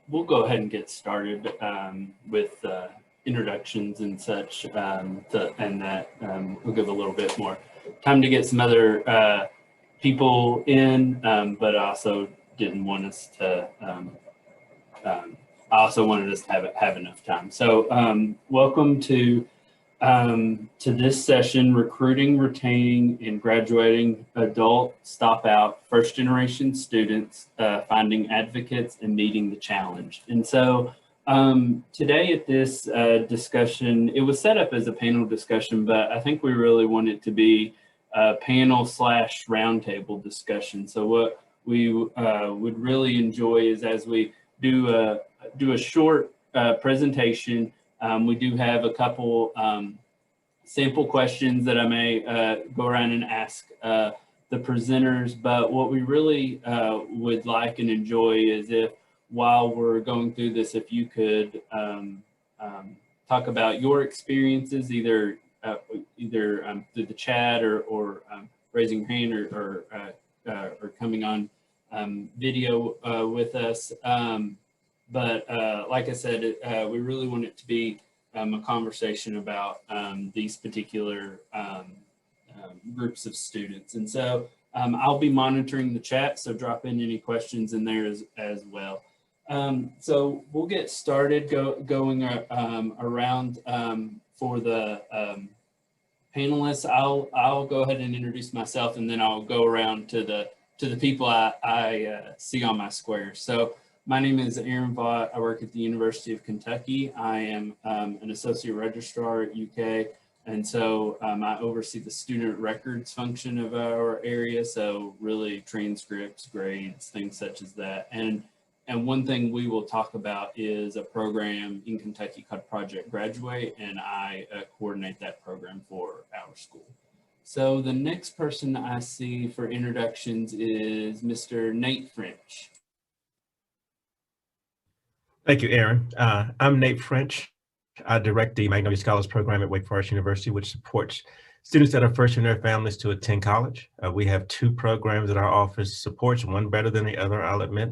we'll go ahead and get started with introductions and such, and that we'll give a little bit more time to get some other people in, but I also didn't want us to. I also wanted us to have enough time. So welcome to this session: recruiting, retaining, and graduating adult stop-out first-generation students, finding advocates and meeting the challenge. And so today at this discussion, it was set up as a panel discussion, but I think we really want it to be a panel/roundtable discussion. So what we would really enjoy is, as we do a short presentation, we do have a couple sample questions that I may go around and ask the presenters, but what we really would like and enjoy is if, while we're going through this, if you could talk about your experiences, either through the chat or raising your hand or coming on video with us. But like I said, we really want it to be a conversation about these particular groups of students. And so I'll be monitoring the chat, so drop in any questions in there as well. So we'll get started going around for the panelists. I'll go ahead and introduce myself, and then I'll go around to the people I see on my square. So my name is Aaron Vaught. I work at the University of Kentucky. I am an associate registrar at UK. And so I oversee the student records function of our area. So really transcripts, grades, things such as that. And one thing we will talk about is a program in Kentucky called Project Graduate, and I coordinate that program for our school. So the next person I see for introductions is Mr. Nate French. Thank you, Aaron. I'm Nate French. I direct the Magnolia Scholars Program at Wake Forest University, which supports students that are first in their families to attend college. We have two programs that our office supports, one better than the other, I'll admit.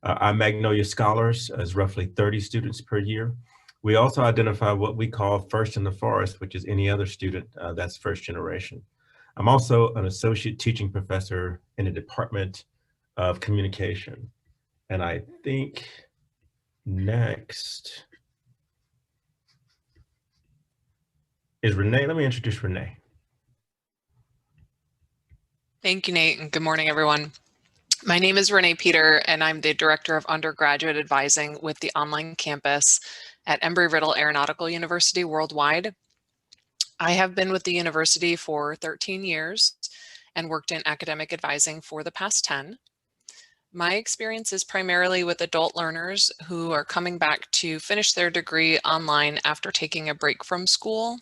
Our Magnolia Scholars is roughly 30 students per year. We also identify what we call first in the forest, which is any other student that's first generation. I'm also an associate teaching professor in the Department of Communication. And I think next is Renee. Let me introduce Renee. Thank you, Nate, and good morning, everyone. My name is Renee Peter, and I'm the Director of Undergraduate Advising with the online campus at Embry-Riddle Aeronautical University worldwide. I have been with the university for 13 years and worked in academic advising for the past 10. My experience is primarily with adult learners who are coming back to finish their degree online after taking a break from school.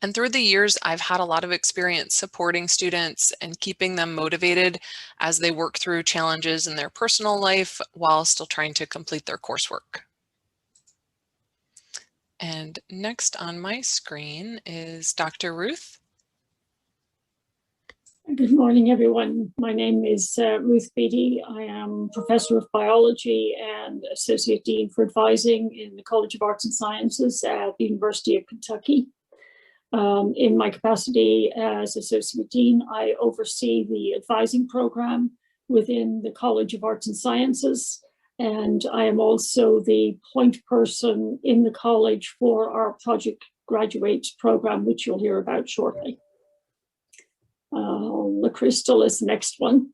And through the years, I've had a lot of experience supporting students and keeping them motivated as they work through challenges in their personal life while still trying to complete their coursework. And next on my screen is Dr. Ruth. Good morning, everyone. My name is Ruth Beattie. I am Professor of Biology and Associate Dean for Advising in the College of Arts and Sciences at the University of Kentucky. In my capacity as Associate Dean, I oversee the advising program within the College of Arts and Sciences, and I am also the point person in the college for our Project Graduate program, which you'll hear about shortly. LaCrystal is the next one.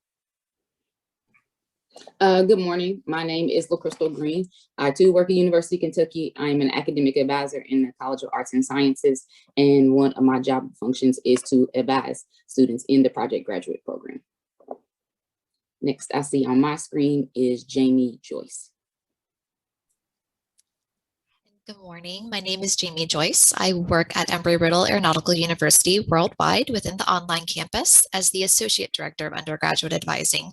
Good morning. My name is LaCrystal Green. I too work at University of Kentucky. I am an academic advisor in the College of Arts and Sciences, and one of my job functions is to advise students in the Project Graduate program. Next I see on my screen is Jamie Joyce. Good morning. My name is Jamie Joyce. I work at Embry-Riddle Aeronautical University worldwide within the online campus as the Associate Director of Undergraduate Advising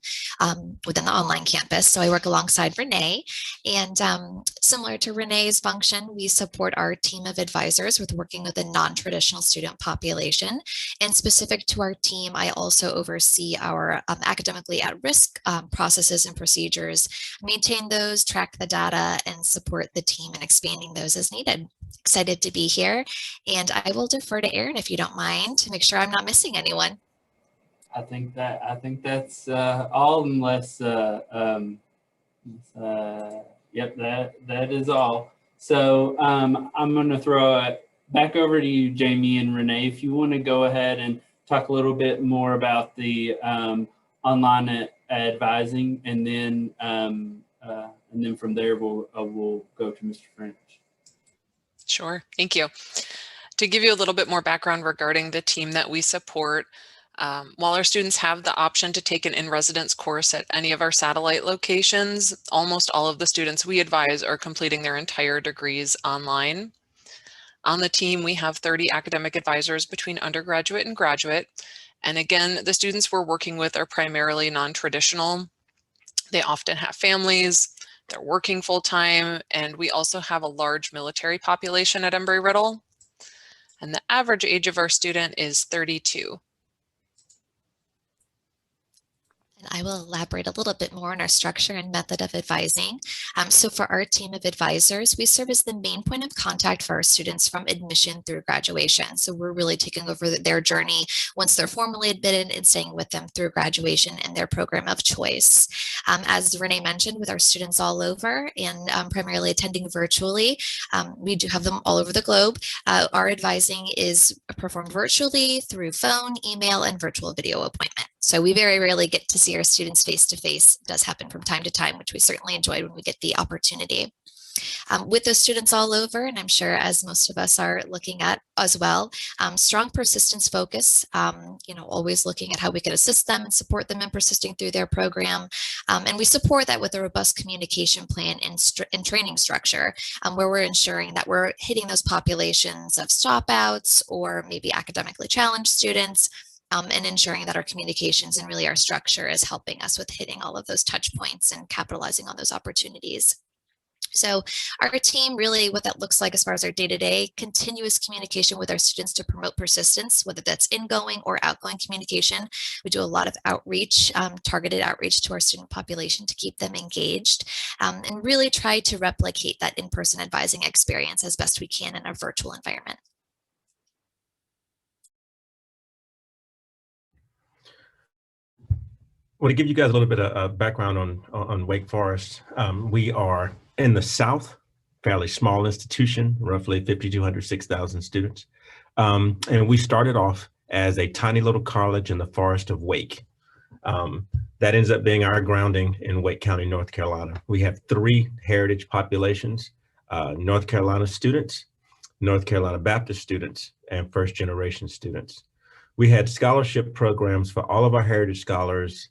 within the online campus. So I work alongside Renee. And Similar to Renee's function, we support our team of advisors with working with a non-traditional student population. And specific to our team, I also oversee our academically at-risk processes and procedures, maintain those, track the data, and support the team in expanding those as needed. Excited to be here, and I will defer to Aaron if you don't mind to make sure I'm not missing anyone. I think that's all, unless yep, that is all. So I'm going to throw it back over to you, Jamie and Renee, if you want to go ahead and talk a little bit more about the online advising, and then from there we'll go to Mr. French. Sure, thank you. To give you a little bit more background regarding the team that we support, while our students have the option to take an in-residence course at any of our satellite locations, almost all of the students we advise are completing their entire degrees online. On the team, we have 30 academic advisors between undergraduate and graduate. And again, the students we're working with are primarily non-traditional. They often have families, they're working full-time, and we also have a large military population at Embry-Riddle. And the average age of our student is 32. I will elaborate a little bit more on our structure and method of advising. So for our team of advisors, we serve as the main point of contact for our students from admission through graduation. So we're really taking over their journey once they're formally admitted and staying with them through graduation and their program of choice. As Renee mentioned, with our students all over and primarily attending virtually, we do have them all over the globe. Our advising is performed virtually through phone, email, and virtual video appointment. So we very rarely get to see our students face to face. It does happen from time to time, which we certainly enjoy when we get the opportunity. With those students all over, and I'm sure as most of us are looking at as well, strong persistence focus, always looking at how we can assist them and support them in persisting through their program. And we support that with a robust communication plan and training structure, where we're ensuring that we're hitting those populations of stopouts or maybe academically challenged students, and ensuring that our communications and really our structure is helping us with hitting all of those touch points and capitalizing on those opportunities. So our team, really what that looks like as far as our day-to-day, continuous communication with our students to promote persistence, whether that's ingoing or outgoing communication. We do a lot of outreach, targeted outreach to our student population to keep them engaged, and really try to replicate that in-person advising experience as best we can in a virtual environment. Well, to give you guys a little bit of background on Wake Forest, we are in the South, fairly small institution, roughly 5,200, 6,000 students. And we started off as a tiny little college in the forest of Wake. That ends up being our grounding in Wake County, North Carolina. We have 3 heritage populations, North Carolina students, North Carolina Baptist students, and first generation students. We had scholarship programs for all of our heritage scholars,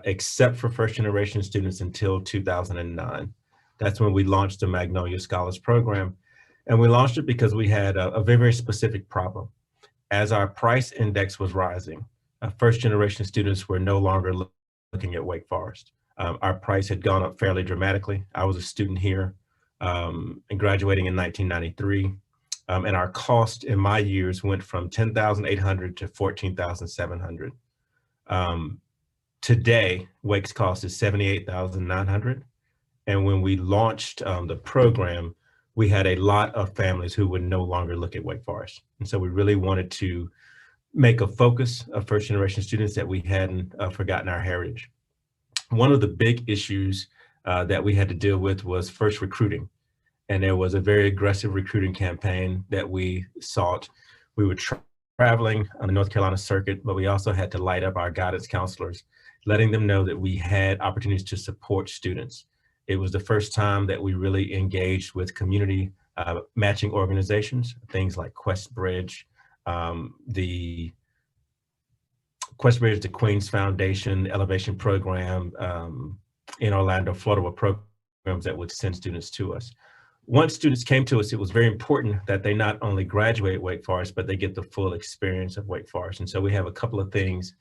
except for first generation students until 2009. That's when we launched the Magnolia Scholars Program. And we launched it because we had a very, very specific problem. As our price index was rising, first generation students were no longer looking at Wake Forest. Our price had gone up fairly dramatically. I was a student here and graduating in 1993. And our cost in my years went from $10,800 to $14,700. Today, Wake's cost is $78,900. And when we launched the program, we had a lot of families who would no longer look at Wake Forest. And so we really wanted to make a focus of first generation students that we hadn't forgotten our heritage. One of the big issues that we had to deal with was first recruiting. And there was a very aggressive recruiting campaign that we sought. We were traveling on the North Carolina circuit, but we also had to light up our guidance counselors, letting them know that we had opportunities to support students. It was the first time that we really engaged with community matching organizations, things like QuestBridge, the QuestBridge, the Queens Foundation Elevation Program in Orlando, Florida, were programs that would send students to us. Once students came to us, it was very important that they not only graduate Wake Forest, but they get the full experience of Wake Forest. And so we have a couple of things.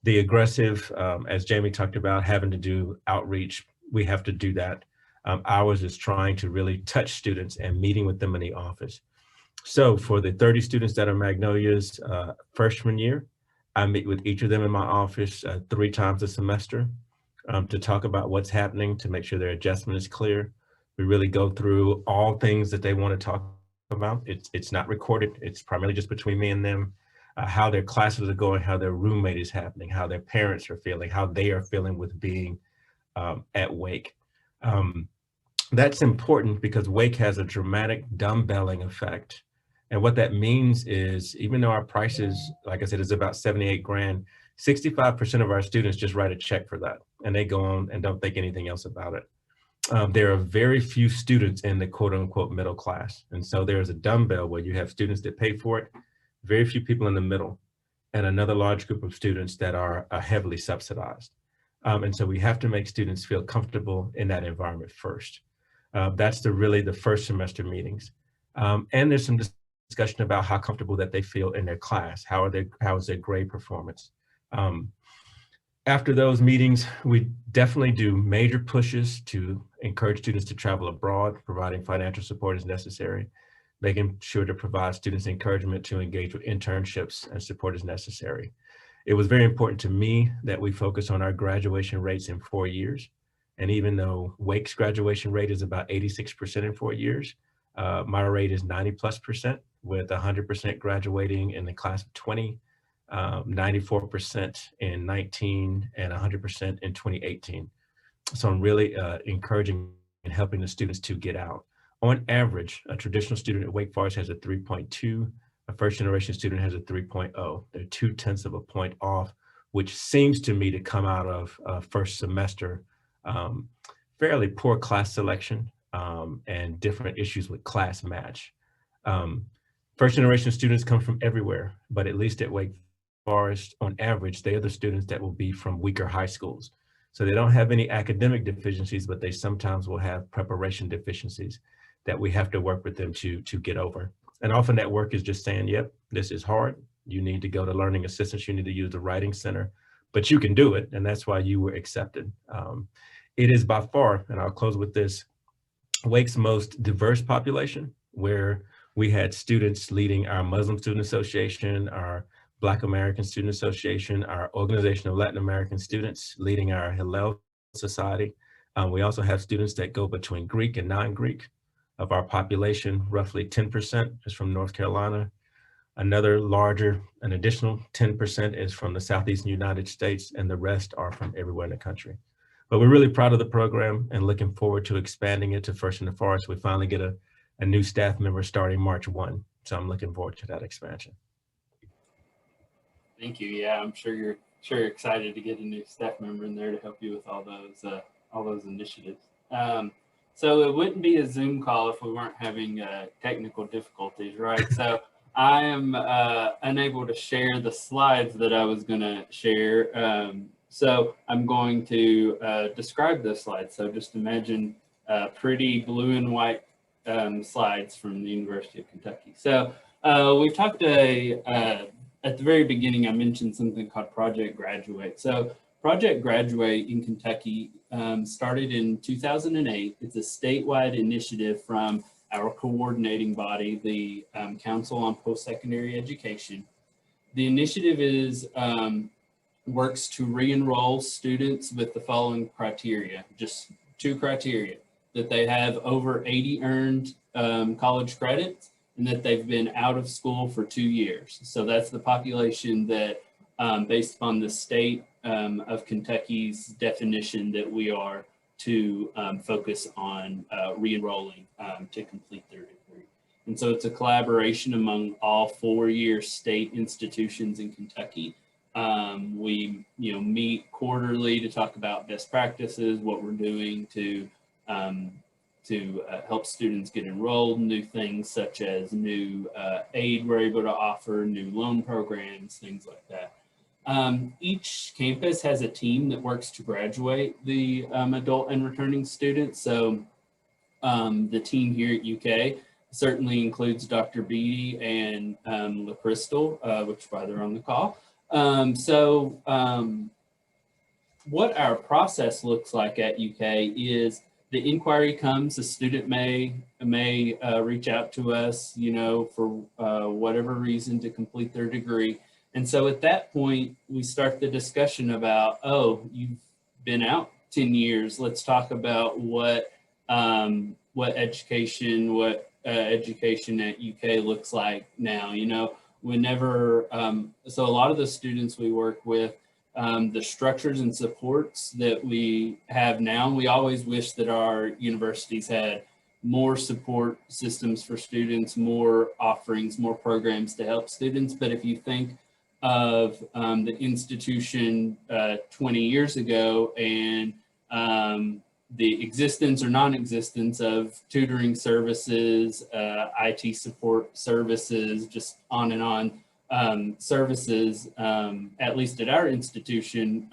The aggressive, as Jamie talked about, having to do outreach, we have to do that. Ours is trying to really touch students and meeting with them in the office. So for the 30 students that are Magnolia's freshman year, I meet with each of them in my office 3 times a semester to talk about what's happening, to make sure their adjustment is clear. We really go through all things that they want to talk about. It's not recorded. It's primarily just between me and them, how their classes are going, how their roommate is happening, how their parents are feeling, how they are feeling with being at Wake. That's important because Wake has a dramatic dumbbelling effect. And what that means is, even though our prices, like I said, is about 78 grand, 65% of our students just write a check for that, and they go on and don't think anything else about it. There are very few students in the quote unquote middle class. And so there's a dumbbell where you have students that pay for it, very few people in the middle, and another large group of students that are heavily subsidized. And so we have to make students feel comfortable in that environment first. That's really the first semester meetings. And there's some discussion about how comfortable that they feel in their class. How is their grade performance? After those meetings, we definitely do major pushes to encourage students to travel abroad, providing financial support as necessary, making sure to provide students encouragement to engage with internships and support as necessary. It was very important to me that we focus on our graduation rates in 4 years. And even though Wake's graduation rate is about 86% in 4 years, my rate is 90+%, with 100% graduating in the class of 20, 94% in 19, and 100% in 2018. So I'm really encouraging and helping the students to get out. On average, a traditional student at Wake Forest has a 3.2, a first generation student has a 3.0. They're 0.2 of a point off, which seems to me to come out of first semester fairly poor class selection and different issues with class match. First generation students come from everywhere, but at least at Wake Forest, on average, they are the students that will be from weaker high schools. So they don't have any academic deficiencies, but they sometimes will have preparation deficiencies that we have to work with them to get over. And often that work is just saying, yep, this is hard. You need to go to learning assistance. You need to use the writing center, but you can do it. And that's why you were accepted. It is by far, and I'll close with this, Wake's most diverse population, where we had students leading our Muslim Student Association, our Black American Student Association, our Organization of Latin American Students, leading our Hillel Society. We also have students that go between Greek and non-Greek. Of our population, roughly 10% is from North Carolina. An additional 10% is from the Southeastern United States, and the rest are from everywhere in the country. But we're really proud of the program and looking forward to expanding it to First in the Forest. We finally get a new staff member starting March 1. So I'm looking forward to that expansion. Thank you. Yeah, I'm sure you're excited to get a new staff member in there to help you with all those initiatives. So it wouldn't be a Zoom call if we weren't having technical difficulties, right? So I am unable to share the slides that I was going to share. So I'm going to describe those slides. So just imagine pretty blue and white slides from the University of Kentucky. So we talked at the very beginning, I mentioned something called Project Graduate. So Project Graduate in Kentucky started in 2008. It's a statewide initiative from our coordinating body, the Council on Post-Secondary Education. The initiative works to re-enroll students with the following criteria, just 2 criteria: that they have over 80 earned college credits, and that they've been out of school for 2 years. So that's the population that, based upon the state of Kentucky's definition, that we are to focus on re-enrolling to complete their degree. And so it's a collaboration among all 4-year state institutions in Kentucky. We meet quarterly to talk about best practices, what we're doing to help students get enrolled, new things such as new aid we're able to offer, new loan programs, things like that. Each campus has a team that works to graduate the adult and returning students. So the team here at UK certainly includes Dr. Beatty and LaCrystal, which is why they're on the call. What our process looks like at UK is the inquiry comes, the student may reach out to us, you know, for whatever reason to complete their degree. And so at that point, we start the discussion about, oh, you've been out 10 years. Let's talk about what education at UK looks like now. You know, whenever, so a lot of the students we work with, the structures and supports that we have now, we always wish that our universities had more support systems for students, more offerings, more programs to help students. But if you think of the institution 20 years ago and the existence or non-existence of tutoring services, IT support services, just on and on services, at least at our institution,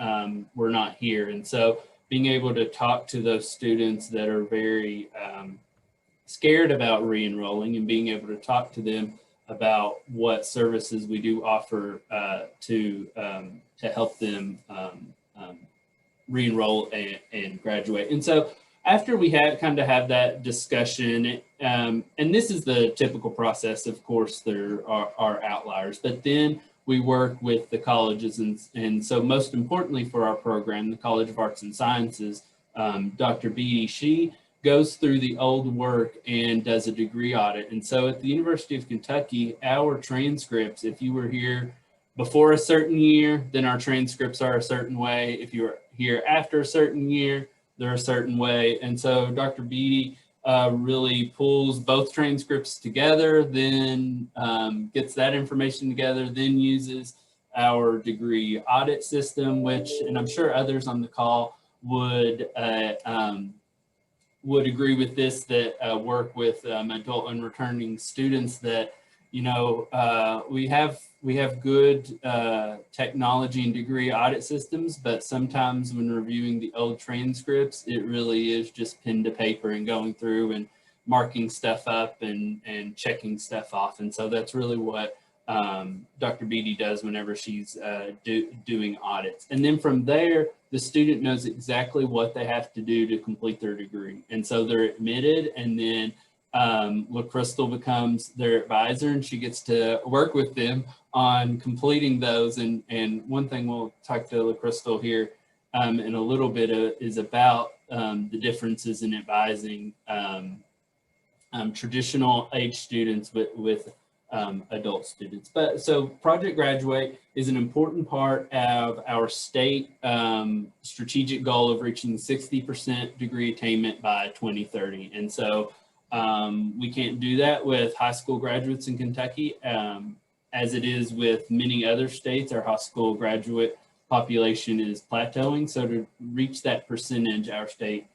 were not here. And so being able to talk to those students that are very scared about re-enrolling and being able to talk to them about what services we do offer to help them re-enroll and graduate. And so after we kind of have that discussion, and this is the typical process, of course, there are outliers, but then we work with the colleges. And so most importantly for our program, the College of Arts and Sciences, Dr. Beatty, she goes through the old work and does a degree audit. And so at the University of Kentucky, our transcripts, if you were here before a certain year, then our transcripts are a certain way. If you were here after a certain year, they're a certain way. And so Dr. Beatty really pulls both transcripts together, then gets that information together, then uses our degree audit system, which, and I'm sure others on the call would agree with this, that work with adult and returning students, that, you know, we have good technology and degree audit systems, but sometimes when reviewing the old transcripts, it really is just pen to paper and going through and marking stuff up and checking stuff off. And so that's really what Dr. Beatty does whenever she's doing audits. And then from there, the student knows exactly what they have to do to complete their degree. And so they're admitted, and then LaCrystal becomes their advisor, and she gets to work with them on completing those. And one thing we'll talk to LaCrystal here in a little bit is about the differences in advising traditional age students with adult students. But so Project Graduate is an important part of our state strategic goal of reaching 60% degree attainment by 2030. And so we can't do that with high school graduates in Kentucky. As it is with many other states, our high school graduate population is plateauing. So to reach that percentage, our state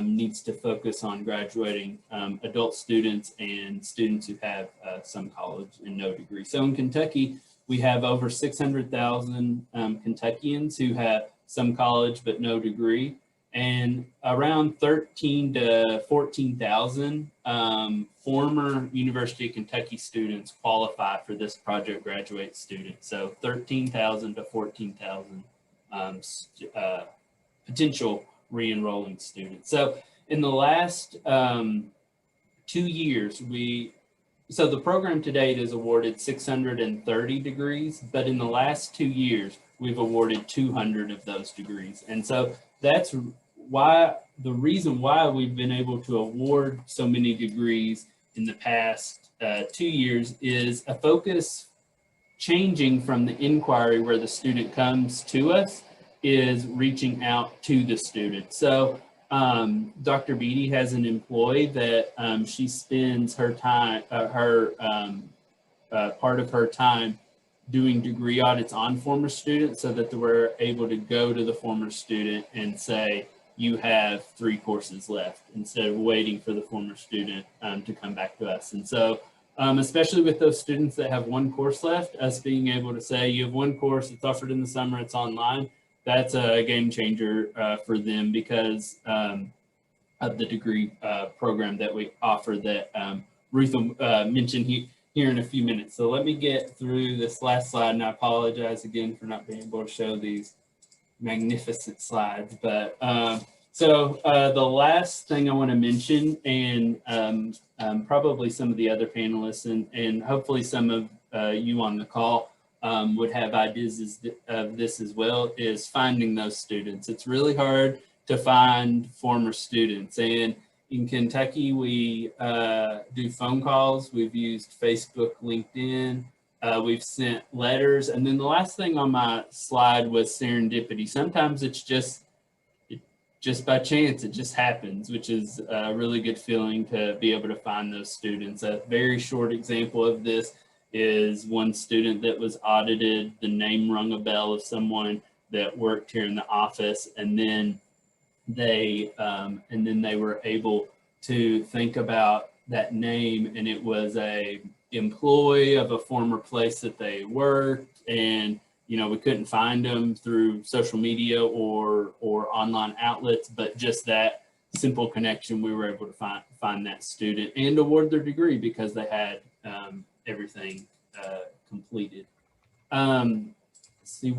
needs to focus on graduating adult students and students who have some college and no degree. So in Kentucky, we have over 600,000 Kentuckians who have some college but no degree, and around 13 to 14,000 former University of Kentucky students qualify for this Project Graduate student. So 13,000 to 14,000 potential re-enrolling students. So in the last 2 years, so the program to date has awarded 630 degrees, but in the last 2 years, we've awarded 200 of those degrees. And so that's why, the reason why we've been able to award so many degrees in the past 2 years is a focus changing from the inquiry where the student comes to us is reaching out to the student. So Dr. Beatty has an employee that she spends her time, part of her time doing degree audits on former students, so that we're able to go to the former student and say, you have 3 courses left, instead of waiting for the former student to come back to us. And so especially with those students that have 1 course left, us being able to say, you have 1 course, it's offered in the summer, it's online, that's a game changer for them, because of the degree program that we offer that Ruth will mention here in a few minutes. So let me get through this last slide, and I apologize again for not being able to show these magnificent slides. But So the last thing I want to mention, and probably some of the other panelists and hopefully some of you on the call would have ideas of this as well, is finding those students. It's really hard to find former students. And in Kentucky, we do phone calls. We've used Facebook, LinkedIn. We've sent letters. And then the last thing on my slide was serendipity. Sometimes it's just by chance, it just happens, which is a really good feeling to be able to find those students. A very short example of this is one student that was audited. The name rung a bell of someone that worked here in the office, and then they were able to think about that name, and it was a employee of a former place that they worked, and we couldn't find them through social media or online outlets, but just that simple connection, we were able to find that student and award their degree because they had everything completed. Let's see,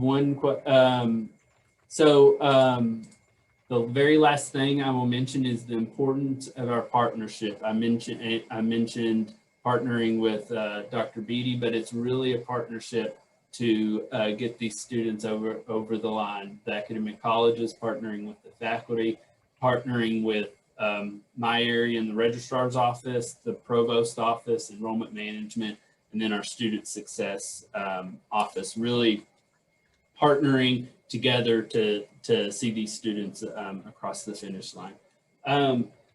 the very last thing I will mention is the importance of our partnership. I mentioned partnering with Dr. Beatty, but it's really a partnership to get these students over the line. The academic colleges partnering with the faculty, partnering with my area in the registrar's office, the provost office, enrollment management, and then our student success office, really partnering together to see these students across the finish line.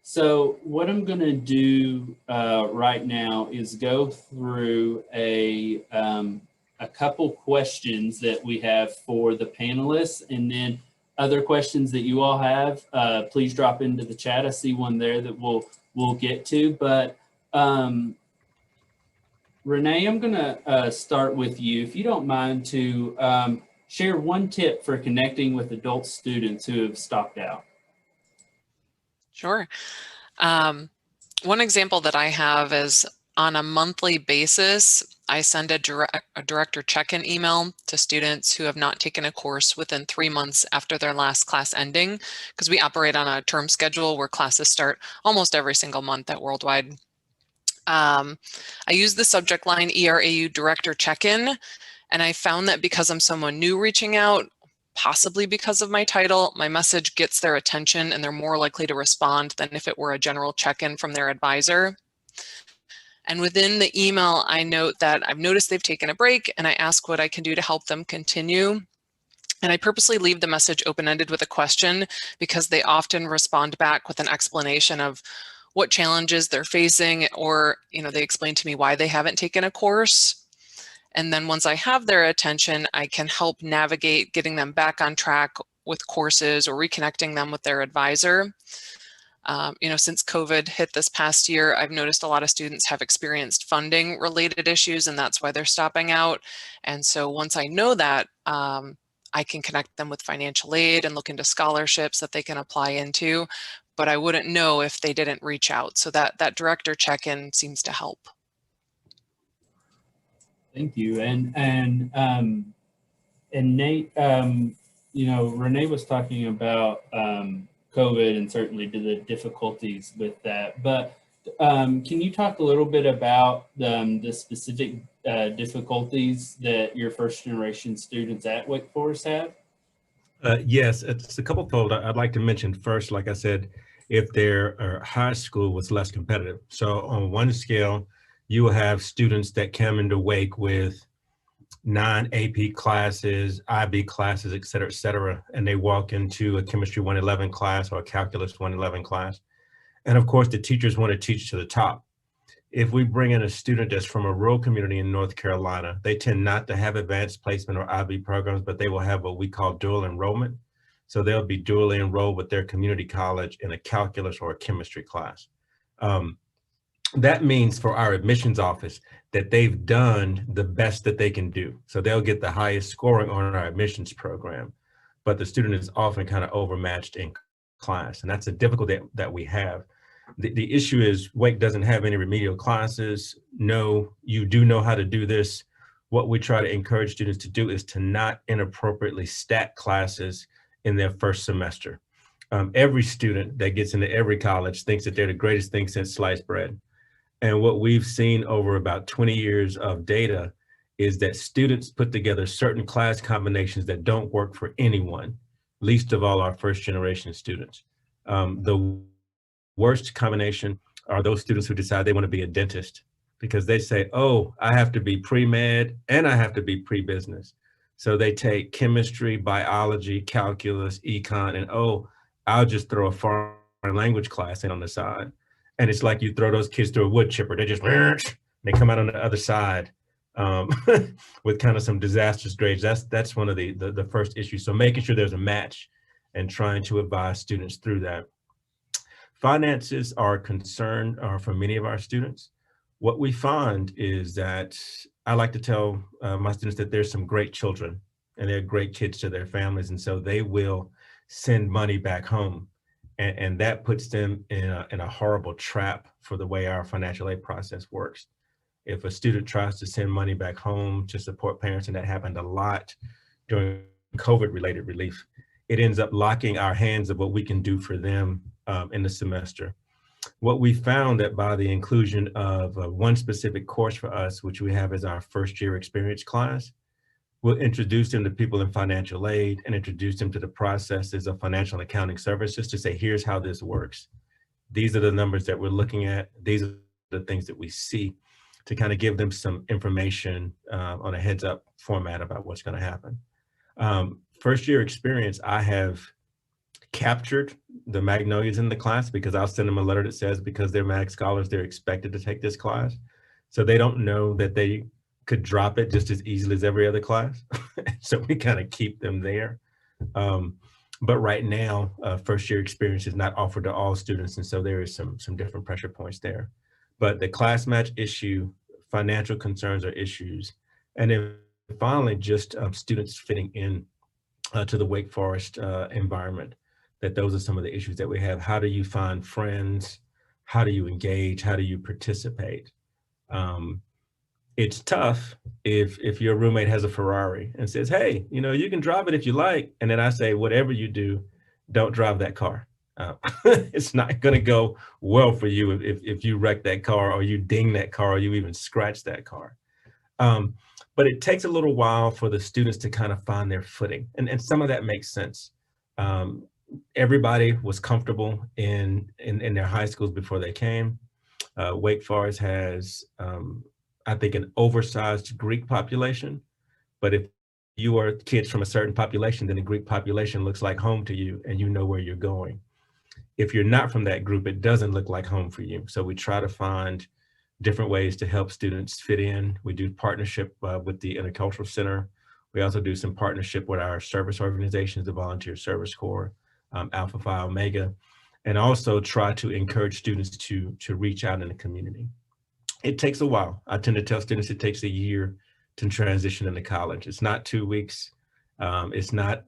So what I'm going to do right now is go through a couple questions that we have for the panelists, and then other questions that you all have, please drop into the chat. I see one there that we'll get to, but Renee, I'm gonna start with you. If you don't mind to share one tip for connecting with adult students who have stopped out. Sure. One example that I have is on a monthly basis, I send a director check-in email to students who have not taken a course within 3 months after their last class ending, because we operate on a term schedule where classes start almost every single month at Worldwide. I use the subject line ERAU director check-in, and I found that because I'm someone new reaching out, possibly because of my title, my message gets their attention and they're more likely to respond than if it were a general check-in from their advisor. And within the email, I note that I've noticed they've taken a break and I ask what I can do to help them continue. And I purposely leave the message open-ended with a question because they often respond back with an explanation of what challenges they're facing, or they explain to me why they haven't taken a course. And then once I have their attention, I can help navigate getting them back on track with courses or reconnecting them with their advisor. Since COVID hit this past year, I've noticed a lot of students have experienced funding related issues, and that's why they're stopping out. And so once I know that, I can connect them with financial aid and look into scholarships that they can apply into, but I wouldn't know if they didn't reach out. So that director check-in seems to help. Thank you. And Nate, Renee was talking about COVID and certainly the difficulties with that, but can you talk a little bit about the specific difficulties that your first generation students at Wake Forest have? Yes, it's a couple fold. I'd like to mention first, like I said, if their high school was less competitive. So on one scale, you will have students that come into Wake with 9 AP classes, IB classes, et cetera, and they walk into a Chemistry 111 class or a Calculus 111 class. And of course, the teachers want to teach to the top. If we bring in a student that's from a rural community in North Carolina, they tend not to have advanced placement or IB programs, but they will have what we call dual enrollment. So they'll be dually enrolled with their community college in a calculus or a chemistry class. That means for our admissions office that they've done the best that they can do. So they'll get the highest scoring on our admissions program, but the student is often kind of overmatched in class. And that's a difficulty that we have. The issue is Wake doesn't have any remedial classes. No, you do know how to do this. What we try to encourage students to do is to not inappropriately stack classes in their first semester. Every student that gets into every college thinks that they're the greatest thing since sliced bread. And what we've seen over about 20 years of data is that students put together certain class combinations that don't work for anyone, least of all our first generation students. The worst combination are those students who decide they want to be a dentist because they say, oh, I have to be pre-med and I have to be pre-business. So they take chemistry, biology, calculus, econ, and oh, I'll just throw a foreign language class in on the side. And it's like you throw those kids through a wood chipper. They just, they come out on the other side with kind of some disastrous grades. That's one of the first issues. So making sure there's a match and trying to advise students through that. Finances are a concern for many of our students. What we find is that I like to tell my students that there's some great children and they're great kids to their families. And so they will send money back home. And that puts them in a horrible trap for the way our financial aid process works. If a student tries to send money back home to support parents, and that happened a lot during COVID-related relief, it ends up locking our hands of what we can do for them in the semester. What we found that by the inclusion of one specific course for us, which we have as our first year experience class, we'll introduce them to people in financial aid and introduce them to the processes of financial and accounting services to say, here's how this works. These are the numbers that we're looking at. These are the things that we see, to kind of give them some information on a heads up format about what's going to happen. First year experience, I have captured the Magnolias in the class because I'll send them a letter that says because they're Mag Scholars, they're expected to take this class. So they don't know that they could drop it just as easily as every other class. So we kind of keep them there. But right now, first year experience is not offered to all students. And so there is some different pressure points there. But the class match issue, financial concerns are issues. And then finally, just students fitting in to the Wake Forest environment, that those are some of the issues that we have. How do you find friends? How do you engage? How do you participate? It's tough if your roommate has a Ferrari and says, hey, you know, you can drive it if you like. And then I say, whatever you do, don't drive that car. It's not going to go well for you if you wreck that car or you ding that car or you even scratch that car. But it takes a little while for the students to kind of find their footing. And some of that makes sense. Everybody was comfortable in their high schools before they came. Wake Forest has, I think, an oversized Greek population. But if you are kids from a certain population, then the Greek population looks like home to you and you know where you're going. If you're not from that group, it doesn't look like home for you. So we try to find different ways to help students fit in. We do partnership with the Intercultural Center. We also do some partnership with our service organizations, the Volunteer Service Corps, Alpha Phi Omega, and also try to encourage students to reach out in the community. It takes a while. I tend to tell students it takes a year to transition into college. It's not 2 weeks. It's not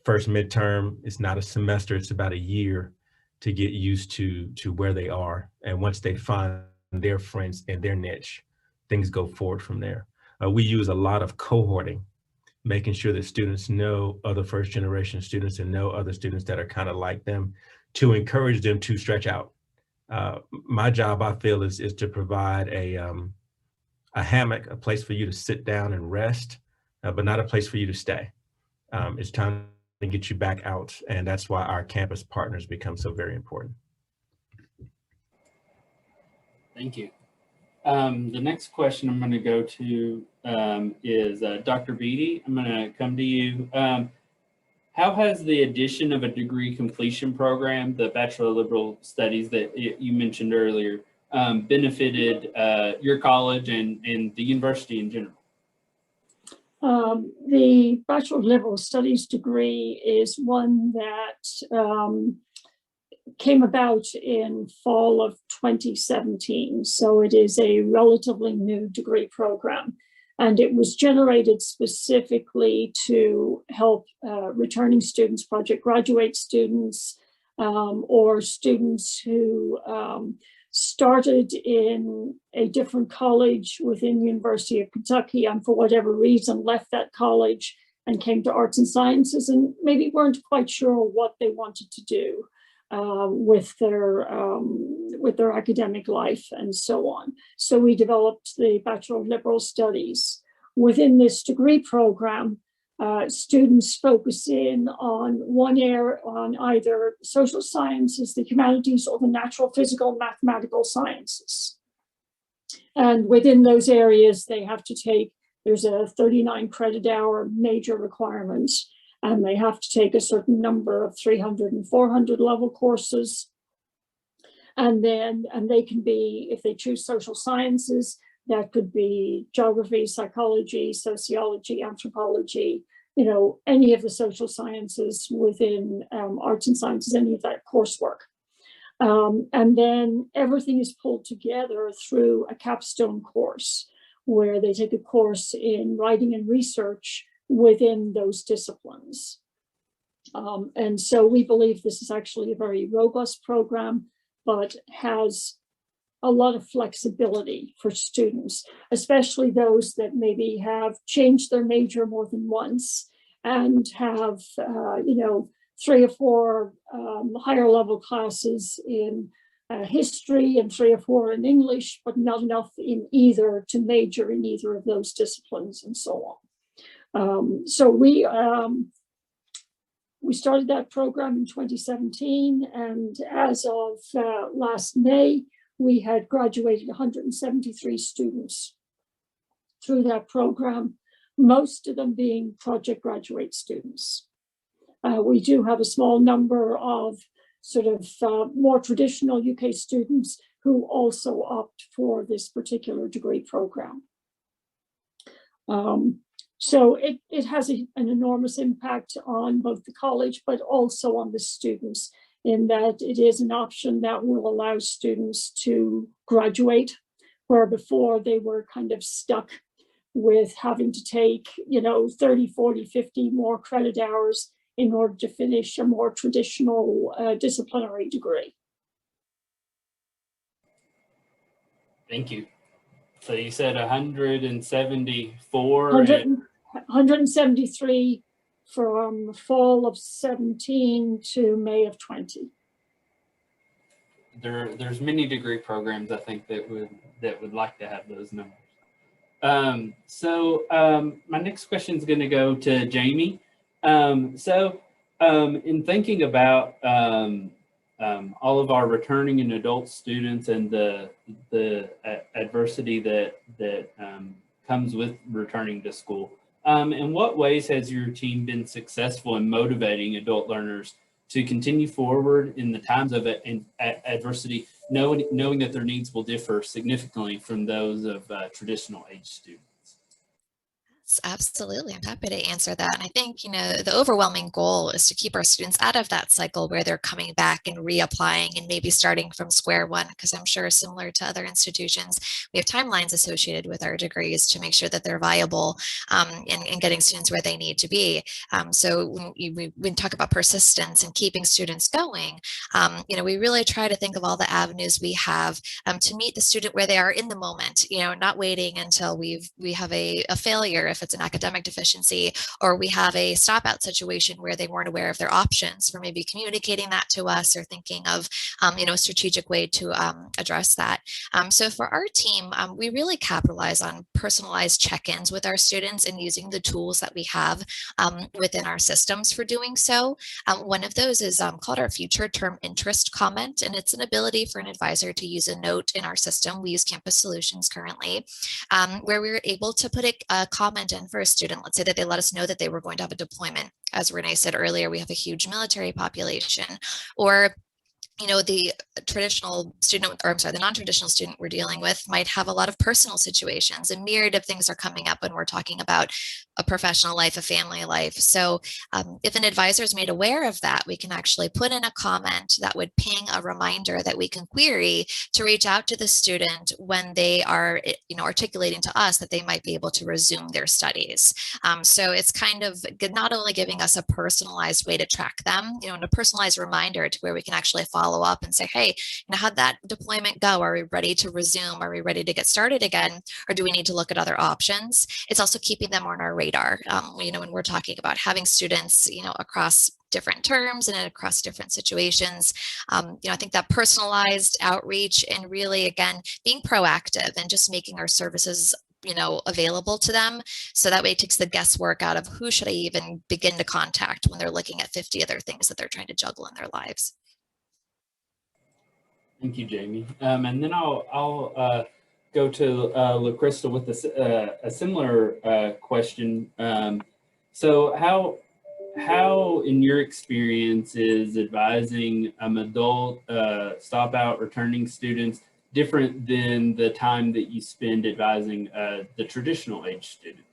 first midterm. It's not a semester. It's about a year to get used to where they are. And once they find their friends and their niche, things go forward from there. We use a lot of cohorting, making sure that students know other first generation students and know other students that are kind of like them, to encourage them to stretch out. My job, I feel, is to provide a hammock, a place for you to sit down and rest, but not a place for you to stay. It's time to get you back out. And that's why our campus partners become so very important. Thank you. The next question I'm going to go to is Dr. Beatty. I'm going to come to you. How has the addition of a degree completion program, the Bachelor of Liberal Studies that you mentioned earlier, benefited your college and the university in general? The Bachelor of Liberal Studies degree is one that came about in fall of 2017. So it is a relatively new degree program. And it was generated specifically to help returning students, project graduate students, or students who started in a different college within the University of Kentucky and for whatever reason left that college and came to arts and sciences and maybe weren't quite sure what they wanted to do with their academic life and so on. So we developed the Bachelor of Liberal Studies. Within this degree program, students focus in on one area, on either social sciences, the humanities, or the natural, physical, mathematical sciences. And within those areas, they have to take, there's a 39 credit hour major requirement, and they have to take a certain number of 300 and 400 level courses. And they can be, if they choose social sciences, that could be geography, psychology, sociology, anthropology, you know, any of the social sciences within arts and sciences, any of that coursework. And then everything is pulled together through a capstone course where they take a course in writing and research within those disciplines. And so we believe this is actually a very robust program, but has a lot of flexibility for students, especially those that maybe have changed their major more than once and have, you know, 3 or 4 higher level classes in history and 3 or 4 in English, but not enough in either to major in either of those disciplines and so on. So we started that program in 2017, and as of last May, we had graduated 173 students through that program, most of them being project graduate students. We do have a small number of sort of more traditional UK students who also opt for this particular degree program. So it has an enormous impact on both the college, but also on the students, in that it is an option that will allow students to graduate, where before they were kind of stuck with having to take, you know, 30, 40, 50 more credit hours in order to finish a more traditional disciplinary degree. Thank you. So you said 174? 173 from fall of 17 to May of 20. There's many degree programs, I think, that would like to have those numbers. My next question is going to go to Jamie. In thinking about all of our returning and adult students and the adversity that comes with returning to school, in what ways has your team been successful in motivating adult learners to continue forward in the times of adversity, knowing that their needs will differ significantly from those of traditional age students? Absolutely. I'm happy to answer that. And I think, you know, the overwhelming goal is to keep our students out of that cycle where they're coming back and reapplying and maybe starting from square one, because I'm sure similar to other institutions, we have timelines associated with our degrees to make sure that they're viable in getting students where they need to be. So when we talk about persistence and keeping students going, you know, we really try to think of all the avenues we have to meet the student where they are in the moment, you know, not waiting until we have a failure if it's an academic deficiency, or we have a stop out situation where they weren't aware of their options, for maybe communicating that to us or thinking of, you know, a strategic way to address that. So for our team, we really capitalize on personalized check-ins with our students and using the tools that we have within our systems for doing so. One of those is called our future term interest comment, and it's an ability for an advisor to use a note in our system. We use Campus Solutions currently, where we're able to put a comment in for a student. Let's say that they let us know that they were going to have a deployment. As Renee said earlier, we have a huge military population, or you know, the traditional student, or I'm sorry, the non-traditional student we're dealing with might have a lot of personal situations. A myriad of things are coming up when we're talking about a professional life, a family life. So if an advisor is made aware of that, we can actually put in a comment that would ping a reminder that we can query to reach out to the student when they are, you know, articulating to us that they might be able to resume their studies. So it's kind of not only giving us a personalized way to track them, you know, and a personalized reminder to where we can actually follow follow up and say, hey, how'd that deployment go? Are we ready to resume? Are we ready to get started again? Or do we need to look at other options? It's also keeping them on our radar. When we're talking about having students, across different terms and across different situations, I think that personalized outreach and really, again, being proactive and just making our services available to them. So that way it takes the guesswork out of who should I even begin to contact when they're looking at 50 other things that they're trying to juggle in their lives. Thank you, Jamie. And then I'll go to LaCrystal with a similar question. So how, in your experience, is advising adult stop out returning students different than the time that you spend advising the traditional age student?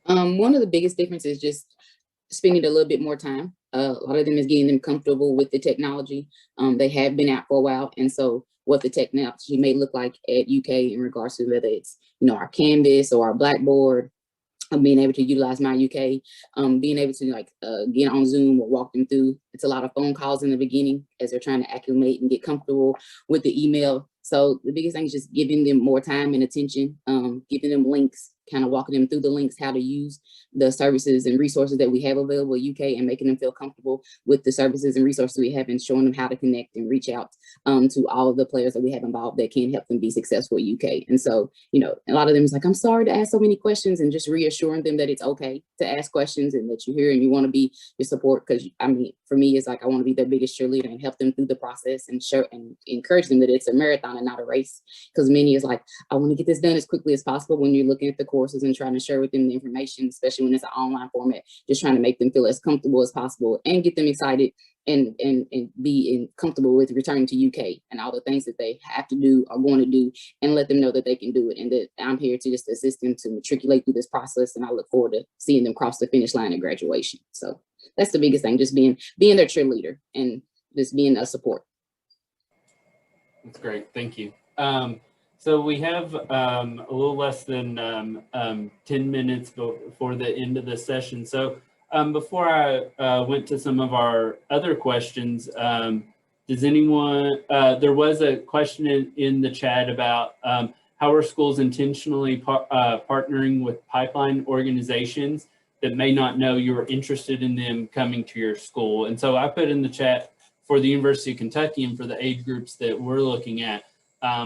One of the biggest differences is just spending a little bit more time. A lot of them is getting them comfortable with the technology. They have been out for a while, and so what the technology may look like at UK in regards to whether it's our Canvas or our Blackboard, being able to utilize My UK, being able to get on Zoom or walk them through. It's a lot of phone calls in the beginning as they're trying to acclimate and get comfortable with the email. So the biggest thing is just giving them more time and attention, giving them links, kind of walking them through the links, how to use the services and resources that we have available at UK, and making them feel comfortable with the services and resources we have, and showing them how to connect and reach out to all of the players that we have involved that can help them be successful at UK. And so, a lot of them is like, I'm sorry to ask so many questions, and just reassuring them that it's okay to ask questions and that you're here and you want to be your support. Because for me, it's like I want to be their biggest cheerleader and help them through the process and show and encourage them that it's a marathon and not a race. Because many is like, I want to get this done as quickly as possible when you're looking at the courses and trying to share with them the information, especially when it's an online format, just trying to make them feel as comfortable as possible and get them excited and be comfortable with returning to UK and all the things that they have to do or going to do, and let them know that they can do it, and that I'm here to just assist them to matriculate through this process. And I look forward to seeing them cross the finish line at graduation. So that's the biggest thing, just being their cheerleader and just being a support. That's great. Thank you. So we have a little less than 10 minutes before the end of the session. So before I went to some of our other questions, does anyone, there was a question in the chat about how are schools intentionally partnering with pipeline organizations that may not know you're interested in them coming to your school? And so I put in the chat for the University of Kentucky and for the age groups that we're looking at,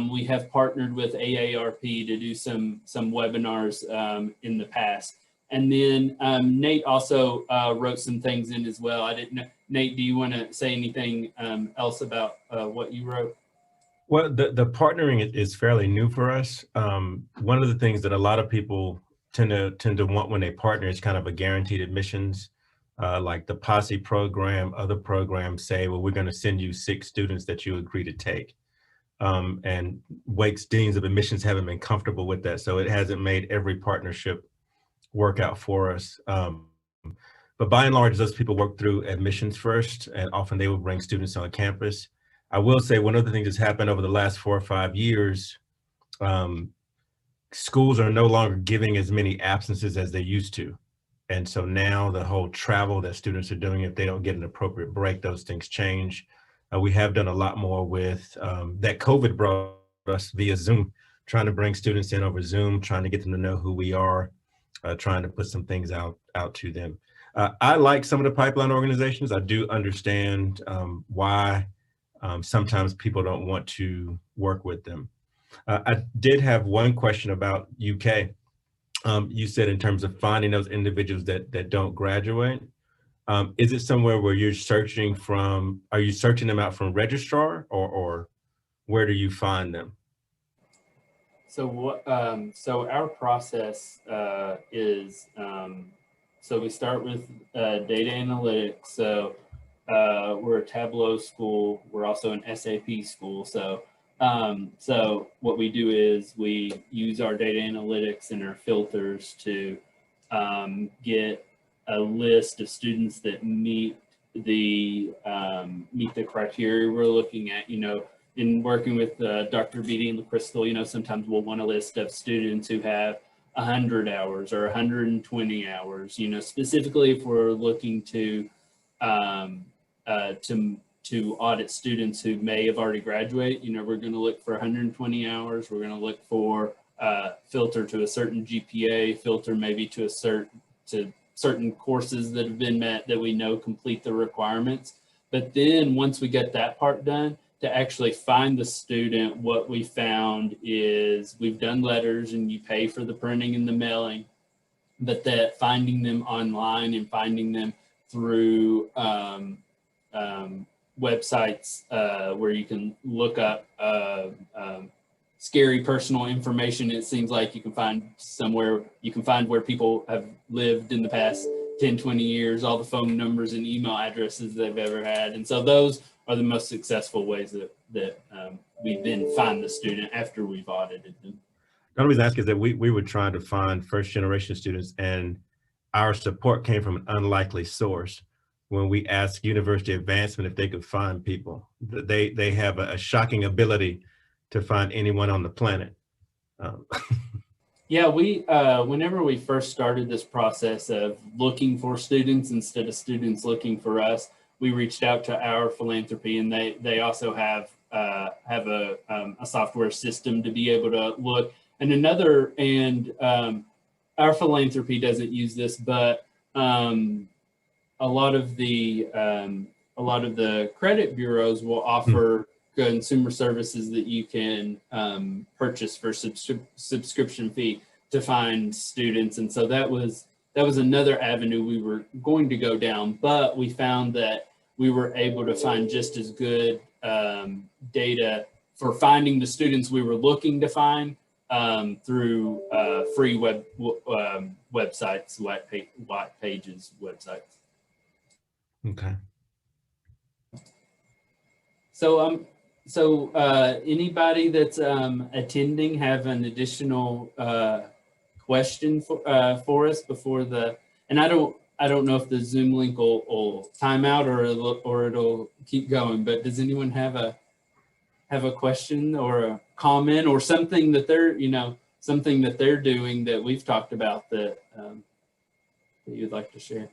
we have partnered with AARP to do some webinars in the past. And then Nate also wrote some things in as well. I didn't know, Nate, do you want to say anything else about what you wrote? Well, the partnering is fairly new for us. One of the things that a lot of people tend to want when they partner is kind of a guaranteed admissions, like the Posse program. Other programs say, well, we're going to send you 6 students that you agree to take. And Wake's deans of admissions haven't been comfortable with that, so it hasn't made every partnership work out for us. But by and large, those people work through admissions first, and often they will bring students on campus. I will say one of the things that's happened over the last 4 or 5 years, schools are no longer giving as many absences as they used to. And so now the whole travel that students are doing, if they don't get an appropriate break, those things change. We have done a lot more with that COVID brought us via Zoom, trying to bring students in over Zoom, trying to get them to know who we are, trying to put some things out to them. I like some of the pipeline organizations. I do understand why sometimes people don't want to work with them. I did have one question about UK. You said in terms of finding those individuals that don't graduate. Is it somewhere where you're searching from, are you searching them out from registrar, or where do you find them? So what, so our process is, so we start with data analytics. So we're a Tableau school. We're also an SAP school. So so what we do is we use our data analytics and our filters to get a list of students that meet the criteria we're looking at. In working with Dr. Beatty and LaCrystal, sometimes we'll want a list of students who have 100 hours or 120 hours, specifically if we're looking to to audit students who may have already graduated. You know, we're going to look for 120 hours. We're going to look for filter to a certain GPA, filter maybe to certain courses that have been met that we know complete the requirements. But then once we get that part done, to actually find the student, what we found is we've done letters and you pay for the printing and the mailing, but that finding them online and finding them through websites where you can look up scary personal information. It seems like you can find somewhere, you can find where people have lived in the past 10, 20 years, all the phone numbers and email addresses they've ever had. And so those are the most successful ways that we then find the student after we've audited them. The only reason I ask is that we were trying to find first generation students, and our support came from an unlikely source. When we asked University Advancement if they could find people, they have a shocking ability to find anyone on the planet. Yeah, we whenever we first started this process of looking for students instead of students looking for us, we reached out to our philanthropy, and they also have a software system to be able to look. And our philanthropy doesn't use this, but a lot of the credit bureaus will offer consumer services that you can purchase for subscription fee to find students. And so that was another avenue we were going to go down, but we found that we were able to find just as good data for finding the students we were looking to find through free websites, white pages websites. Okay. So anybody that's attending have an additional question for us before and I don't know if the Zoom link will time out or it'll keep going, but does anyone have a question or a comment or something that they're doing that we've talked about that you'd like to share?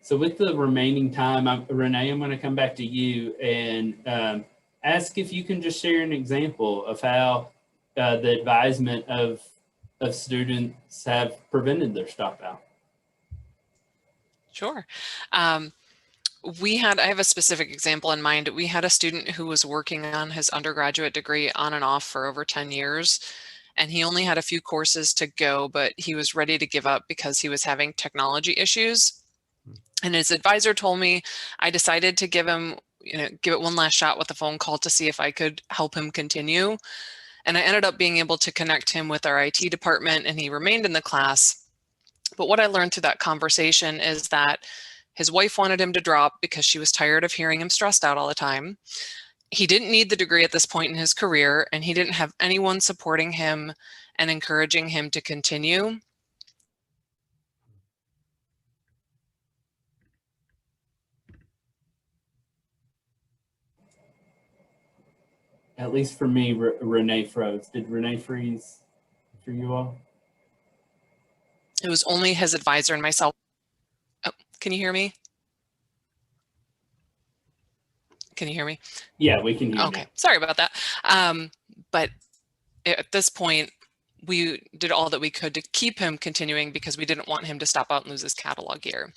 So with the remaining time, Renee, I'm going to come back to you and ask if you can just share an example of how the advisement of students have prevented their stop out. Sure. I have a specific example in mind. We had a student who was working on his undergraduate degree on and off for over 10 years, and he only had a few courses to go, but he was ready to give up because he was having technology issues. And his advisor told me, I decided to give it one last shot with a phone call to see if I could help him continue. And I ended up being able to connect him with our IT department, and he remained in the class. But what I learned through that conversation is that his wife wanted him to drop because she was tired of hearing him stressed out all the time. He didn't need the degree at this point in his career, and he didn't have anyone supporting him and encouraging him to continue. At least for me, Renee froze. Did Renee freeze for you all? It was only his advisor and myself. Oh, can you hear me? Can you hear me? Yeah, we can hear you. Okay, sorry about that. But at this point, we did all that we could to keep him continuing because we didn't want him to stop out and lose his catalog year.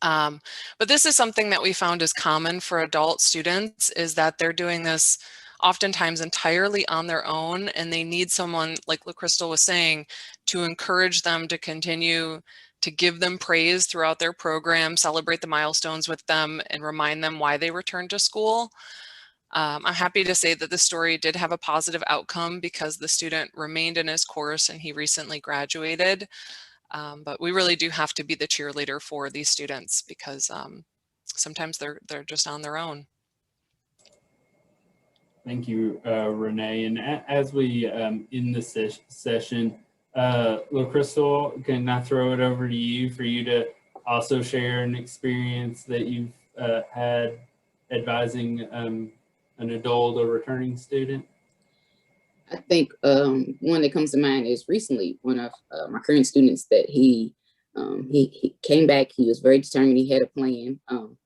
But this is something that we found is common for adult students, is that they're doing this oftentimes entirely on their own, and they need someone, like LaCrystal was saying, to encourage them to continue, to give them praise throughout their program, celebrate the milestones with them, and remind them why they returned to school. I'm happy to say that the story did have a positive outcome because the student remained in his course and he recently graduated. But we really do have to be the cheerleader for these students because sometimes they're just on their own. Thank you, Renee. And as we end this session, LaCrystal, can I throw it over to you for you to also share an experience that you've had advising an adult or returning student? I think one that comes to mind is recently one of my current students that he came back. He was very determined. He had a plan.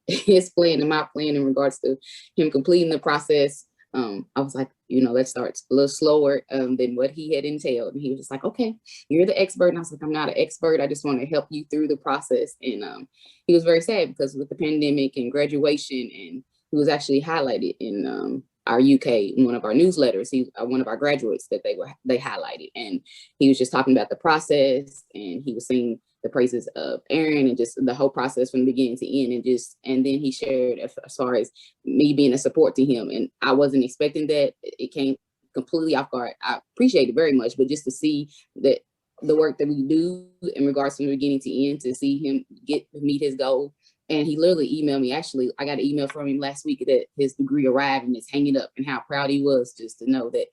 His plan and my plan in regards to him completing the process. I was like, let's start a little slower than what he had entailed. And he was just like, okay, you're the expert. And I was like, I'm not an expert. I just want to help you through the process. And he was very sad because with the pandemic and graduation, and he was actually highlighted in our UK, in one of our newsletters. He one of our graduates that they highlighted, and he was just talking about the process, and he was saying the praises of Aaron and just the whole process from the beginning to end, and then he shared as far as me being a support to him, and I wasn't expecting that. It came completely off guard. I appreciate it very much, but just to see that the work that we do in regards from the beginning to end, to see him meet his goal. And he literally emailed me. Actually, I got an email from him last week that his degree arrived and it's hanging up, and how proud he was just to know that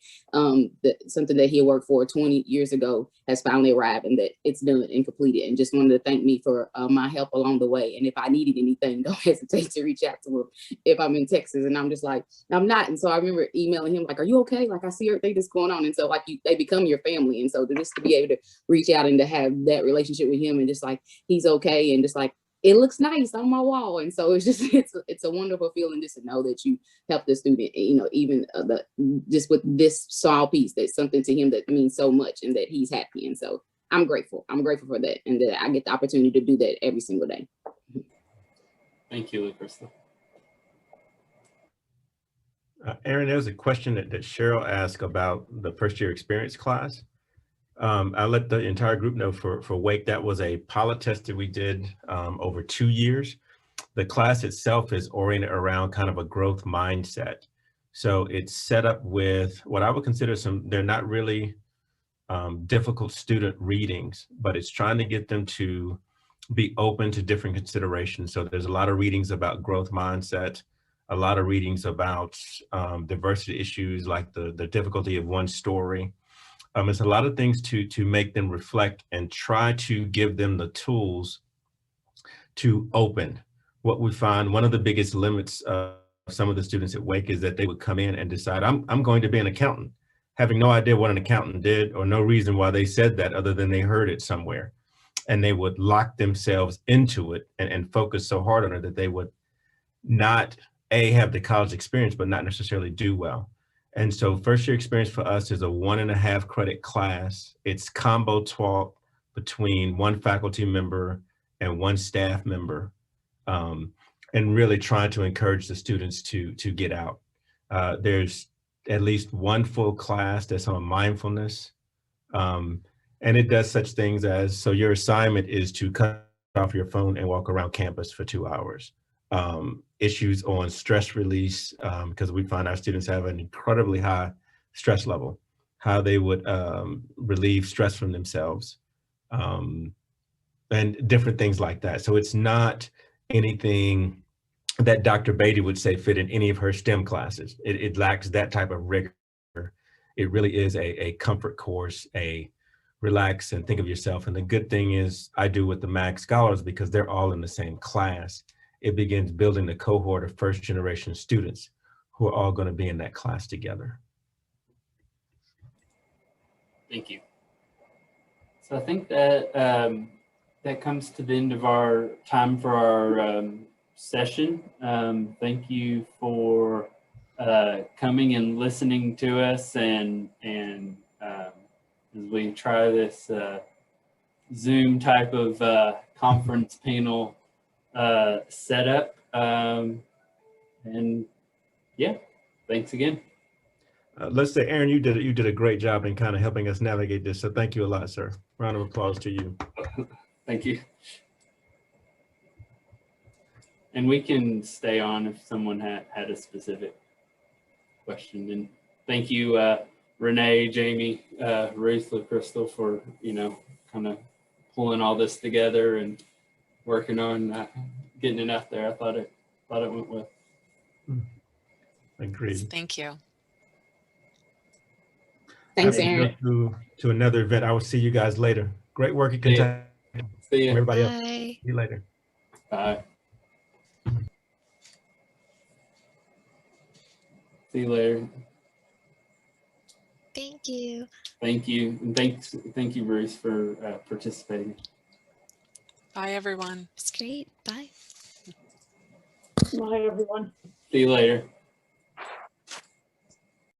that something that he had worked for 20 years ago has finally arrived and that it's done and completed. And just wanted to thank me for my help along the way. And if I needed anything, don't hesitate to reach out to him if I'm in Texas. And I'm just like, I'm not. And so I remember emailing him like, are you okay? Like, I see everything that's going on. And so like they become your family. And so just to be able to reach out and to have that relationship with him and just like, he's okay. And just like, it looks nice on my wall. And so it's just, it's a wonderful feeling just to know that you help the student, even just with this small piece, that's something to him that means so much and that he's happy. And so I'm grateful for that. And that I get the opportunity to do that every single day. Thank you, Crystal. Aaron, there's a question that Cheryl asked about the first year experience class. I let the entire group know for Wake, that was a pilot test that we did over 2 years. The class itself is oriented around kind of a growth mindset. So it's set up with what I would consider they're not really difficult student readings, but it's trying to get them to be open to different considerations. So there's a lot of readings about growth mindset, a lot of readings about diversity issues, like the difficulty of one story. It's a lot of things to make them reflect and try to give them the tools to open. What we find, one of the biggest limits of some of the students at Wake is that they would come in and decide, I'm going to be an accountant, having no idea what an accountant did or no reason why they said that other than they heard it somewhere. And they would lock themselves into it and focus so hard on it that they would not have the college experience, but not necessarily do well. And so first year experience for us is a 1.5 credit class. It's combo taught between one faculty member and one staff member, and really trying to encourage the students to get out. There's at least one full class that's on mindfulness. And it does such things as, so your assignment is to cut off your phone and walk around campus for 2 hours. Issues on stress release, because we find our students have an incredibly high stress level, how they would relieve stress from themselves, and different things like that. So it's not anything that Dr. Beatty would say fit in any of her STEM classes. It lacks that type of rigor. It really is a comfort course, a relax and think of yourself. And the good thing is I do with the MAG scholars, because they're all in the same class. It begins building the cohort of first generation students who are all going to be in that class together. Thank you. So I think that that comes to the end of our time for our session. Thank you for coming and listening to us, and as we try this Zoom type of conference panel setup, and yeah, thanks again. Let's say, Aaron, you did a great job in kind of helping us navigate this. So thank you a lot, sir. Round of applause to you. Thank you. And we can stay on if someone had a specific question. And thank you, Renee, Jamie, Ruth, Crystal, for kind of pulling all this together and working on getting it out there. I thought it went well. Agreed. Thank you. Thanks, Aaron. To another event. I will see you guys later. Great work in Kentucky. See you. Everybody else. Bye. See you later. Bye. See you later. Thank Thank you. Thank you. And thank you, Bruce, for participating. Bye, everyone. It's great. Bye. Bye, everyone. See you later.